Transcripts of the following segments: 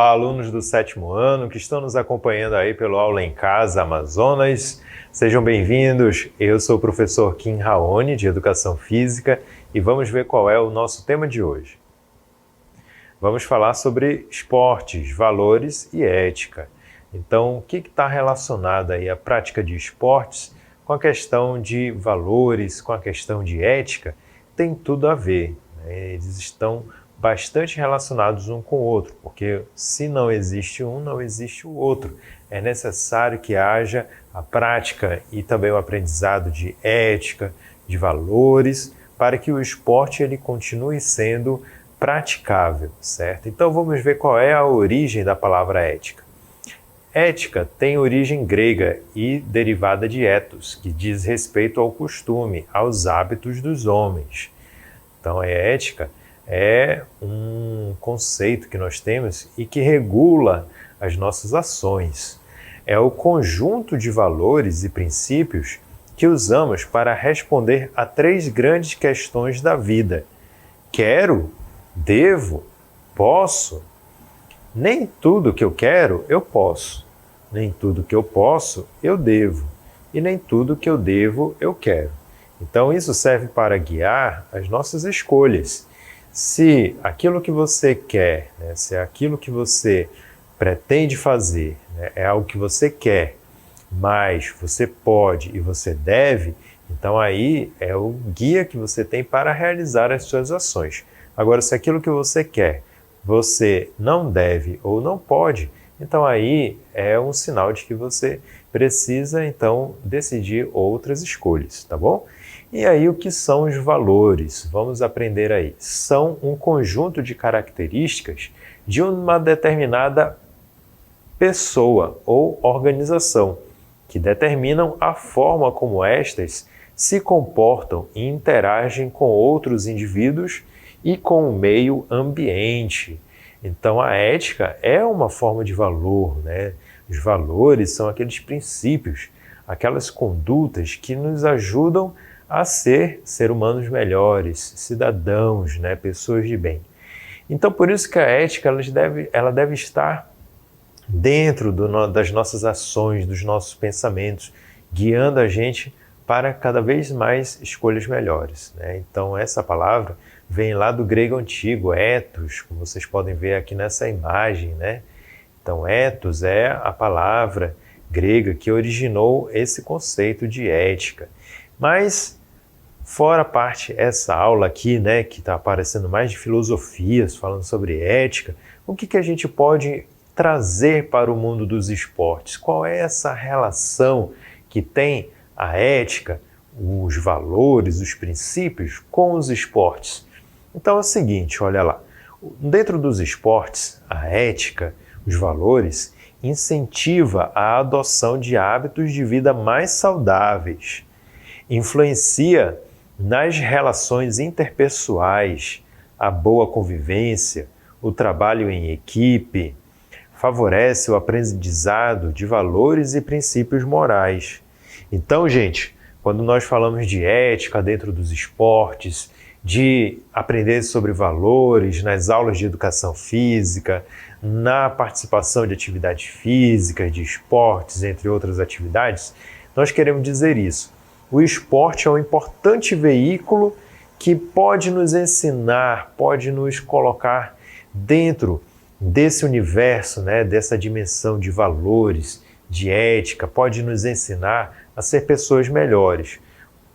Olá, alunos do 7º ano que estão nos acompanhando aí pelo Aula em Casa Amazonas. Sejam bem-vindos. Eu sou o professor Kim Raoni, de Educação Física, e vamos ver qual é o nosso tema de hoje. Vamos falar sobre esportes, valores e ética. Então, o que está relacionado aí à prática de esportes com a questão de valores, com a questão de ética? Tem tudo a ver, né? Eles estão bastante relacionados um com o outro, porque se não existe um, não existe o outro. É necessário que haja a prática e também o aprendizado de ética, de valores, para que o esporte ele continue sendo praticável, certo? Então vamos ver qual é a origem da palavra ética. Ética tem origem grega e derivada de ethos, que diz respeito ao costume, aos hábitos dos homens. Então a ética é um conceito que nós temos e que regula as nossas ações. É o conjunto de valores e princípios que usamos para responder a 3 grandes questões da vida. Quero? Devo? Posso? Nem tudo que eu quero, eu posso. Nem tudo que eu posso, eu devo. E nem tudo que eu devo, eu quero. Então isso serve para guiar as nossas escolhas. Se aquilo que você quer, né, se aquilo que você pretende fazer, né, é algo que você quer, mas você pode e você deve, então aí é o guia que você tem para realizar as suas ações. Agora, se aquilo que você quer, você não deve ou não pode, então aí é um sinal de que você precisa, então, decidir outras escolhas, tá bom? E aí, o que são os valores? Vamos aprender aí. São um conjunto de características de uma determinada pessoa ou organização, que determinam a forma como estas se comportam e interagem com outros indivíduos e com o meio ambiente. Então, a ética é uma forma de valor, né? Os valores são aqueles princípios, aquelas condutas que nos ajudam a ser humanos melhores, cidadãos, né? Pessoas de bem. Então, por isso que a ética ela deve estar dentro das nossas ações, dos nossos pensamentos, guiando a gente para cada vez mais escolhas melhores, né? Então, essa palavra vem lá do grego antigo, ethos, como vocês podem ver aqui nessa imagem, né? Então, ethos é a palavra grega que originou esse conceito de ética. Mas, fora a parte, essa aula aqui, né, que está aparecendo mais de filosofias, falando sobre ética, o que a gente pode trazer para o mundo dos esportes? Qual é essa relação que tem a ética, os valores, os princípios com os esportes? Então é o seguinte, olha lá, dentro dos esportes, a ética, os valores, incentiva a adoção de hábitos de vida mais saudáveis, influencia nas relações interpessoais, a boa convivência, o trabalho em equipe, favorece o aprendizado de valores e princípios morais. Então, gente, quando nós falamos de ética dentro dos esportes, de aprender sobre valores nas aulas de educação física, na participação de atividades físicas, de esportes, entre outras atividades, nós queremos dizer isso. O esporte é um importante veículo que pode nos ensinar, pode nos colocar dentro desse universo, né, dessa dimensão de valores, de ética, pode nos ensinar a ser pessoas melhores.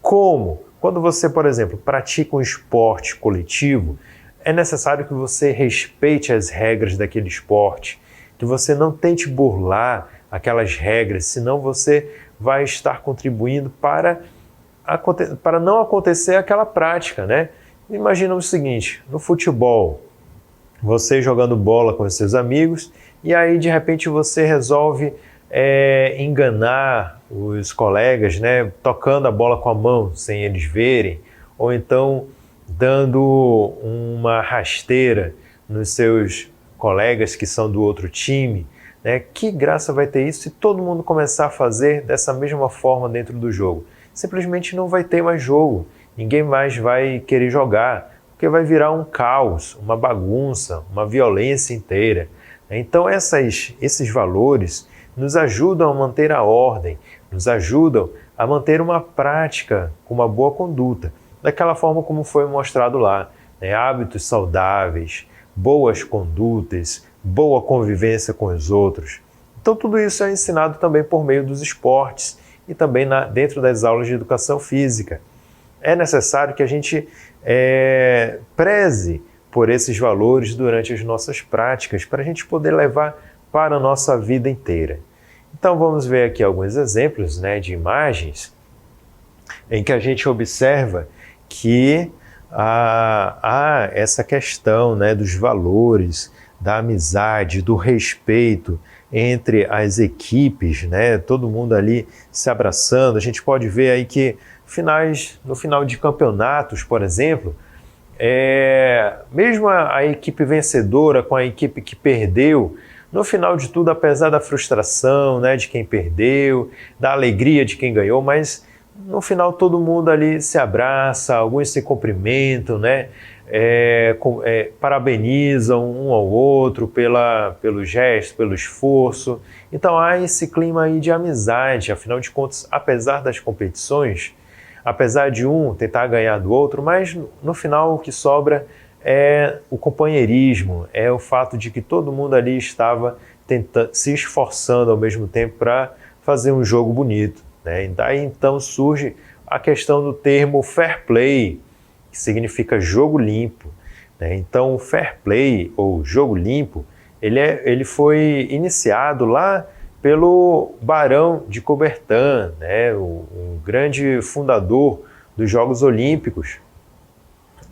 Como? Quando você, por exemplo, pratica um esporte coletivo, é necessário que você respeite as regras daquele esporte, que você não tente burlar aquelas regras, senão você vai estar contribuindo para não acontecer aquela prática, né? Imagina o seguinte, no futebol, você jogando bola com os seus amigos e aí de repente você resolve enganar os colegas, né, tocando a bola com a mão sem eles verem, ou então dando uma rasteira nos seus colegas que são do outro time, né? Que graça vai ter isso se todo mundo começar a fazer dessa mesma forma dentro do jogo? Simplesmente não vai ter mais jogo, ninguém mais vai querer jogar, porque vai virar um caos, uma bagunça, uma violência inteira. Então esses valores nos ajudam a manter a ordem, nos ajudam a manter uma prática com uma boa conduta, daquela forma como foi mostrado lá, né? Hábitos saudáveis, boas condutas, boa convivência com os outros. Então tudo isso é ensinado também por meio dos esportes e também dentro das aulas de educação física. É necessário que a gente preze por esses valores durante as nossas práticas, para a gente poder levar para a nossa vida inteira. Então vamos ver aqui alguns exemplos, né, de imagens em que a gente observa que há essa questão, né, dos valores, da amizade, do respeito entre as equipes, né, todo mundo ali se abraçando. A gente pode ver aí que no final de campeonatos, por exemplo, mesmo a equipe vencedora com a equipe que perdeu, no final de tudo, apesar da frustração, né, de quem perdeu, da alegria de quem ganhou, mas no final todo mundo ali se abraça, alguns se cumprimentam, né, parabenizam um ao outro pelo gesto, pelo esforço. Então há esse clima aí de amizade. Afinal de contas, apesar das competições, apesar de um tentar ganhar do outro, mas no final o que sobra é o companheirismo, é o fato de que todo mundo ali estava se esforçando ao mesmo tempo para fazer um jogo bonito, né? Daí então surge a questão do termo fair play, que significa jogo limpo, né? Então o fair play ou jogo limpo, ele foi iniciado lá pelo Barão de Coubertin, né, o grande fundador dos Jogos Olímpicos.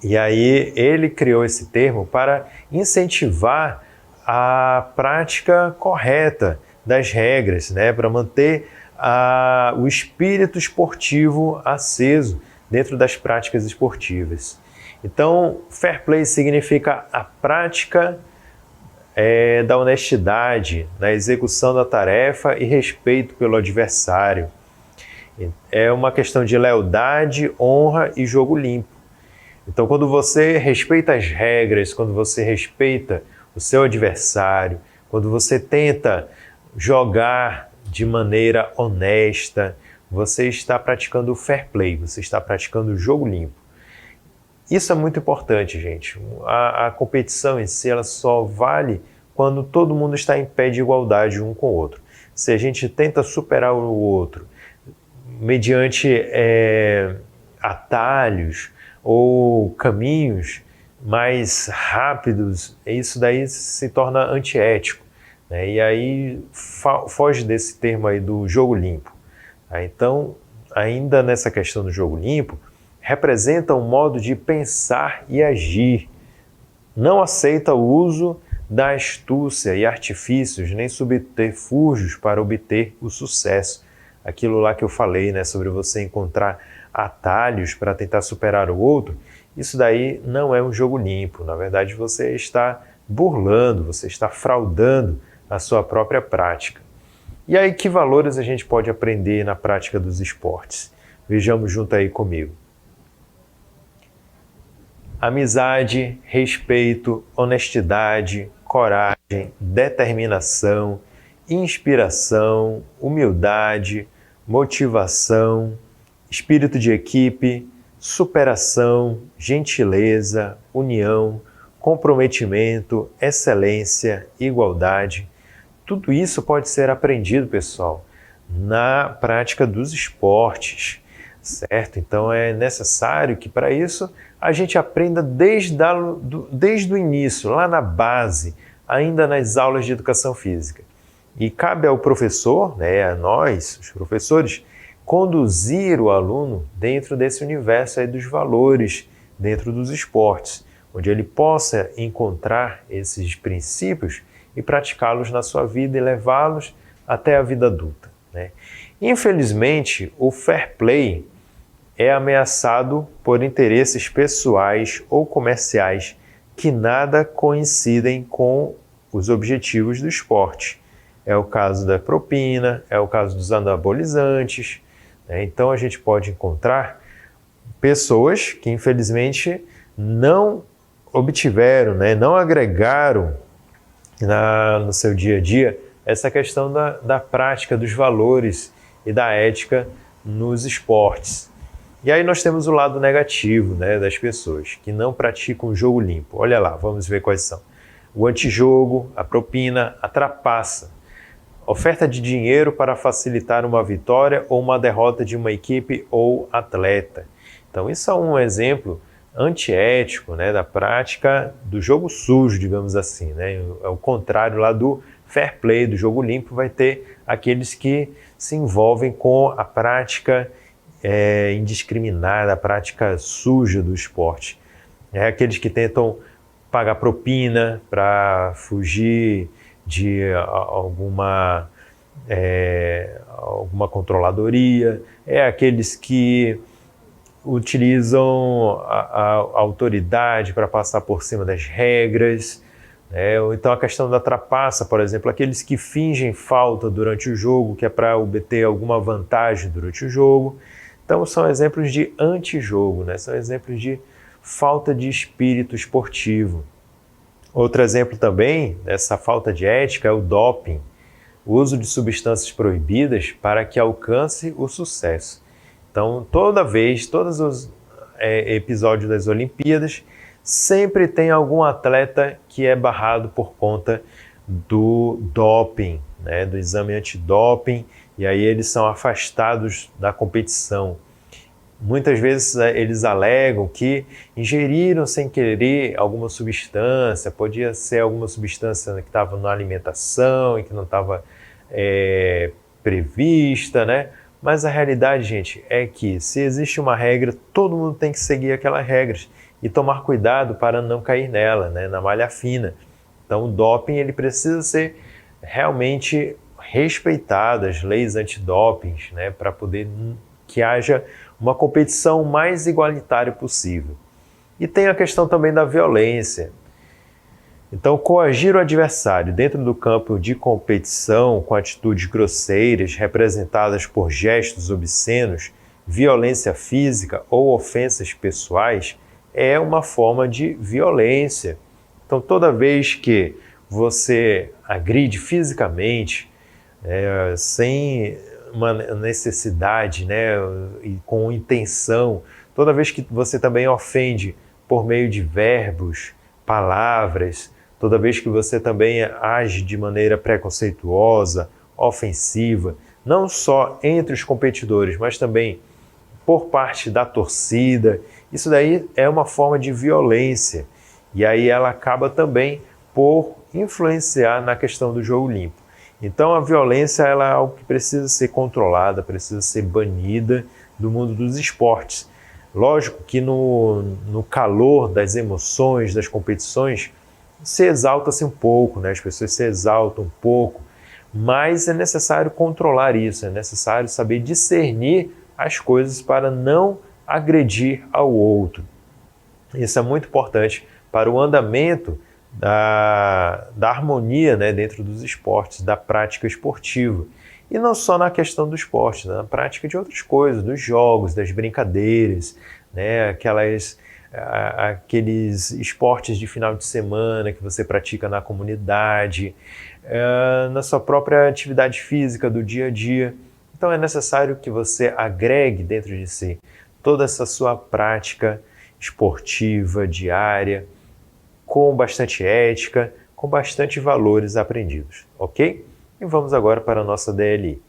E aí ele criou esse termo para incentivar a prática correta das regras, né, para manter o espírito esportivo aceso dentro das práticas esportivas. Então, fair play significa a prática da honestidade na execução da tarefa e respeito pelo adversário. É uma questão de lealdade, honra e jogo limpo. Então, quando você respeita as regras, quando você respeita o seu adversário, quando você tenta jogar de maneira honesta, você está praticando o fair play, você está praticando o jogo limpo. Isso é muito importante, gente. A competição em si, ela só vale quando todo mundo está em pé de igualdade um com o outro. Se a gente tenta superar o outro mediante atalhos ou caminhos mais rápidos, isso daí se torna antiético, né? E aí foge desse termo aí do jogo limpo. Então, ainda nessa questão do jogo limpo, representa um modo de pensar e agir. Não aceita o uso da astúcia e artifícios, nem subterfúgios para obter o sucesso. Aquilo lá que eu falei, né, sobre você encontrar atalhos para tentar superar o outro, isso daí não é um jogo limpo. Na verdade, você está burlando, você está fraudando a sua própria prática. E aí, que valores a gente pode aprender na prática dos esportes? Vejamos junto aí comigo. Amizade, respeito, honestidade, coragem, determinação, inspiração, humildade, motivação, espírito de equipe, superação, gentileza, união, comprometimento, excelência, igualdade. Tudo isso pode ser aprendido, pessoal, na prática dos esportes, certo? Então é necessário que para isso a gente aprenda desde o início, lá na base, ainda nas aulas de educação física. E cabe ao professor, né, a nós, os professores, conduzir o aluno dentro desse universo aí dos valores, dentro dos esportes, onde ele possa encontrar esses princípios e praticá-los na sua vida e levá-los até a vida adulta, né? Infelizmente, o fair play é ameaçado por interesses pessoais ou comerciais que nada coincidem com os objetivos do esporte. É o caso da propina, é o caso dos anabolizantes, né? Então a gente pode encontrar pessoas que infelizmente não obtiveram, né, não agregaram no seu dia a dia essa questão da prática dos valores e da ética nos esportes. E aí nós temos o lado negativo, né, das pessoas que não praticam o jogo limpo. Olha lá, vamos ver quais são. O antijogo, a propina, a trapaça, oferta de dinheiro para facilitar uma vitória ou uma derrota de uma equipe ou atleta. Então isso é um exemplo antiético, né, da prática do jogo sujo, digamos assim, né? É o contrário lá do fair play, do jogo limpo, vai ter aqueles que se envolvem com a prática indiscriminada, a prática suja do esporte. É aqueles que tentam pagar propina para fugir de alguma controladoria, é aqueles que utilizam a autoridade para passar por cima das regras, né? Ou então a questão da trapaça, por exemplo, aqueles que fingem falta durante o jogo, que é para obter alguma vantagem durante o jogo. Então são exemplos de antijogo, né? São exemplos de falta de espírito esportivo. Outro exemplo também dessa falta de ética é o doping, o uso de substâncias proibidas para que alcance o sucesso. Então, todos os episódios das Olimpíadas, sempre tem algum atleta que é barrado por conta do doping, né, do exame antidoping, e aí eles são afastados da competição. Muitas vezes eles alegam que ingeriram sem querer alguma substância, podia ser alguma substância que estava na alimentação e que não estava prevista, né? Mas a realidade, gente, é que se existe uma regra, todo mundo tem que seguir aquelas regras e tomar cuidado para não cair nela, né, na malha fina. Então o doping ele precisa ser realmente respeitado, as leis antidoping, né, para poder que haja uma competição mais igualitária possível. E tem a questão também da violência. Então, coagir o adversário dentro do campo de competição com atitudes grosseiras representadas por gestos obscenos, violência física ou ofensas pessoais é uma forma de violência. Então, toda vez que você agride fisicamente, sem uma necessidade, né, e com intenção, toda vez que você também ofende por meio de verbos, palavras, toda vez que você também age de maneira preconceituosa, ofensiva, não só entre os competidores, mas também por parte da torcida, isso daí é uma forma de violência. E aí ela acaba também por influenciar na questão do jogo limpo. Então a violência ela é algo que precisa ser controlada, precisa ser banida do mundo dos esportes. Lógico que no calor das emoções, das competições, se exalta-se um pouco, né? As pessoas se exaltam um pouco, mas é necessário controlar isso, é necessário saber discernir as coisas para não agredir ao outro. Isso é muito importante para o andamento da harmonia, né, dentro dos esportes, da prática esportiva. E não só na questão do esporte, na prática de outras coisas, dos jogos, das brincadeiras, né, aqueles esportes de final de semana que você pratica na comunidade, na sua própria atividade física do dia a dia. Então é necessário que você agregue dentro de si toda essa sua prática esportiva diária, com bastante ética, com bastante valores aprendidos, ok? E vamos agora para a nossa DLI.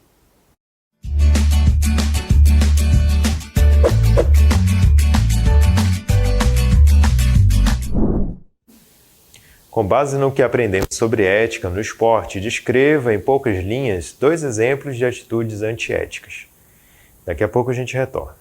Com base no que aprendemos sobre ética no esporte, descreva em poucas linhas 2 exemplos de atitudes antiéticas. Daqui a pouco a gente retorna.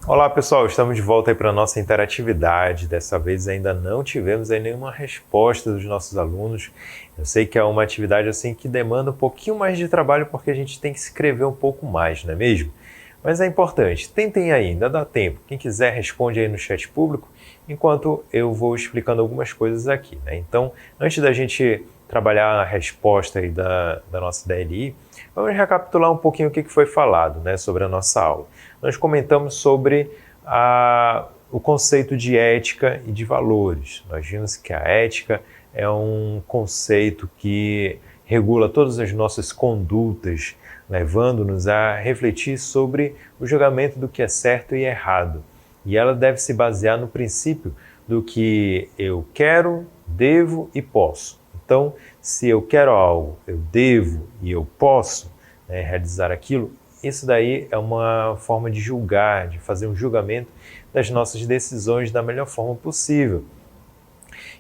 Olá pessoal, estamos de volta aí para a nossa interatividade. Dessa vez ainda não tivemos aí nenhuma resposta dos nossos alunos. Eu sei que é uma atividade assim que demanda um pouquinho mais de trabalho porque a gente tem que escrever um pouco mais, não é mesmo? Mas é importante, tentem aí, ainda dá tempo. Quem quiser responde aí no chat público, enquanto eu vou explicando algumas coisas aqui, né? Então, antes da gente trabalhar a resposta aí da nossa DLI, vamos recapitular um pouquinho o que foi falado, né, sobre a nossa aula. Nós comentamos sobre o conceito de ética e de valores. Nós vimos que a ética é um conceito que regula todas as nossas condutas, levando-nos a refletir sobre o julgamento do que é certo e errado. E ela deve se basear no princípio do que eu quero, devo e posso. Então, se eu quero algo, eu devo e eu posso, né, realizar aquilo, isso daí é uma forma de julgar, de fazer um julgamento das nossas decisões da melhor forma possível.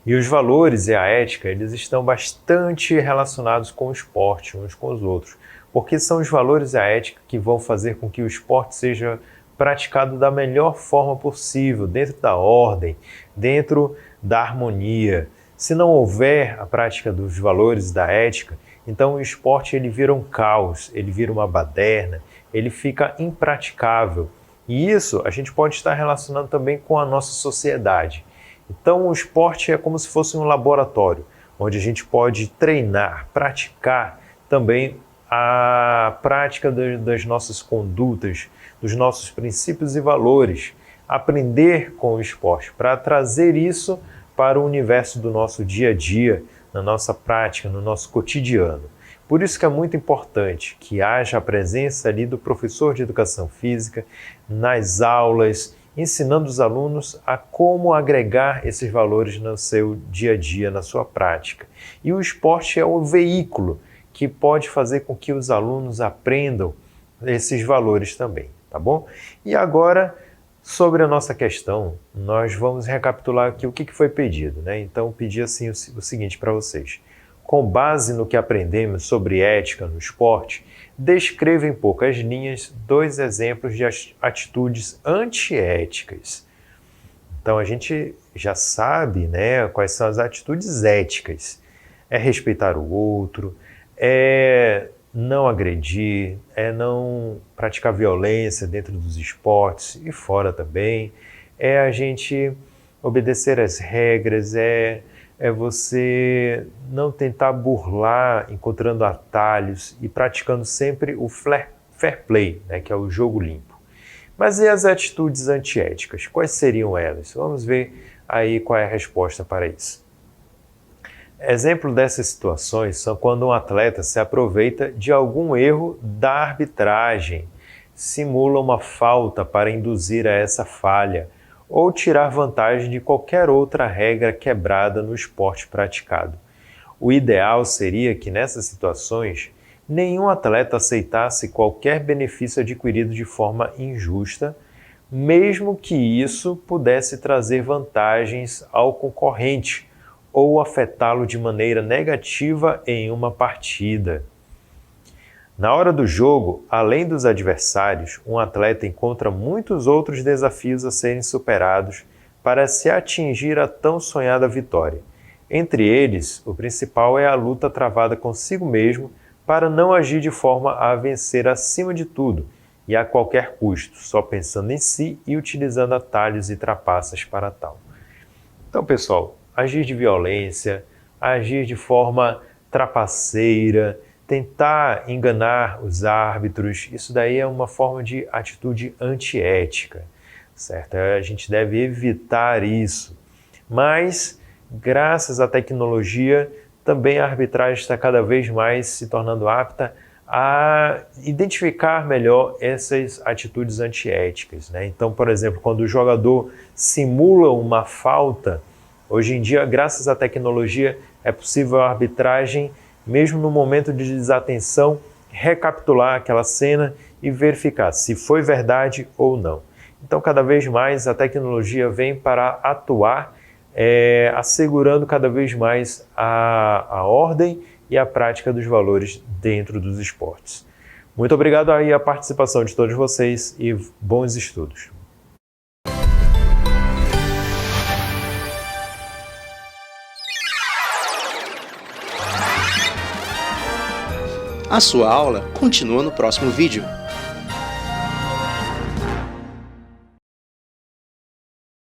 E os valores e a ética, eles estão bastante relacionados com o esporte, uns com os outros, porque são os valores e a ética que vão fazer com que o esporte seja praticado da melhor forma possível, dentro da ordem, dentro da harmonia. Se não houver a prática dos valores da ética, então o esporte ele vira um caos, ele vira uma baderna, ele fica impraticável. E isso a gente pode estar relacionando também com a nossa sociedade. Então o esporte é como se fosse um laboratório, onde a gente pode treinar, praticar também a prática das nossas condutas, dos nossos princípios e valores, aprender com o esporte, para trazer isso para o universo do nosso dia a dia, na nossa prática, no nosso cotidiano. Por isso que é muito importante que haja a presença ali do professor de educação física nas aulas, ensinando os alunos a como agregar esses valores no seu dia a dia, na sua prática. E o esporte é o veículo que pode fazer com que os alunos aprendam esses valores também, tá bom? E agora, sobre a nossa questão, nós vamos recapitular aqui o que foi pedido, né? Então, pedi assim o seguinte para vocês. Com base no que aprendemos sobre ética no esporte, descreva em poucas linhas 2 exemplos de atitudes antiéticas. Então, a gente já sabe, né, quais são as atitudes éticas. É respeitar o outro, é não agredir, é não praticar violência dentro dos esportes e fora também, é a gente obedecer às regras, é você não tentar burlar, encontrando atalhos e praticando sempre o fair play, né, que é o jogo limpo. Mas e as atitudes antiéticas? Quais seriam elas? Vamos ver aí qual é a resposta para isso. Exemplo dessas situações são quando um atleta se aproveita de algum erro da arbitragem, simula uma falta para induzir a essa falha ou tirar vantagem de qualquer outra regra quebrada no esporte praticado. O ideal seria que nessas situações nenhum atleta aceitasse qualquer benefício adquirido de forma injusta, mesmo que isso pudesse trazer vantagens ao concorrente ou afetá-lo de maneira negativa em uma partida. Na hora do jogo, além dos adversários, um atleta encontra muitos outros desafios a serem superados para se atingir a tão sonhada vitória. Entre eles, o principal é a luta travada consigo mesmo para não agir de forma a vencer acima de tudo e a qualquer custo, só pensando em si e utilizando atalhos e trapaças para tal. Então, pessoal, agir de violência, agir de forma trapaceira, tentar enganar os árbitros, isso daí é uma forma de atitude antiética, certo? A gente deve evitar isso. Mas, graças à tecnologia, também a arbitragem está cada vez mais se tornando apta a identificar melhor essas atitudes antiéticas, né? Então, por exemplo, quando o jogador simula uma falta, hoje em dia, graças à tecnologia, é possível a arbitragem, mesmo no momento de desatenção, recapitular aquela cena e verificar se foi verdade ou não. Então, cada vez mais a tecnologia vem para atuar, assegurando cada vez mais a ordem e a prática dos valores dentro dos esportes. Muito obrigado aí a participação de todos vocês e bons estudos. A sua aula continua no próximo vídeo.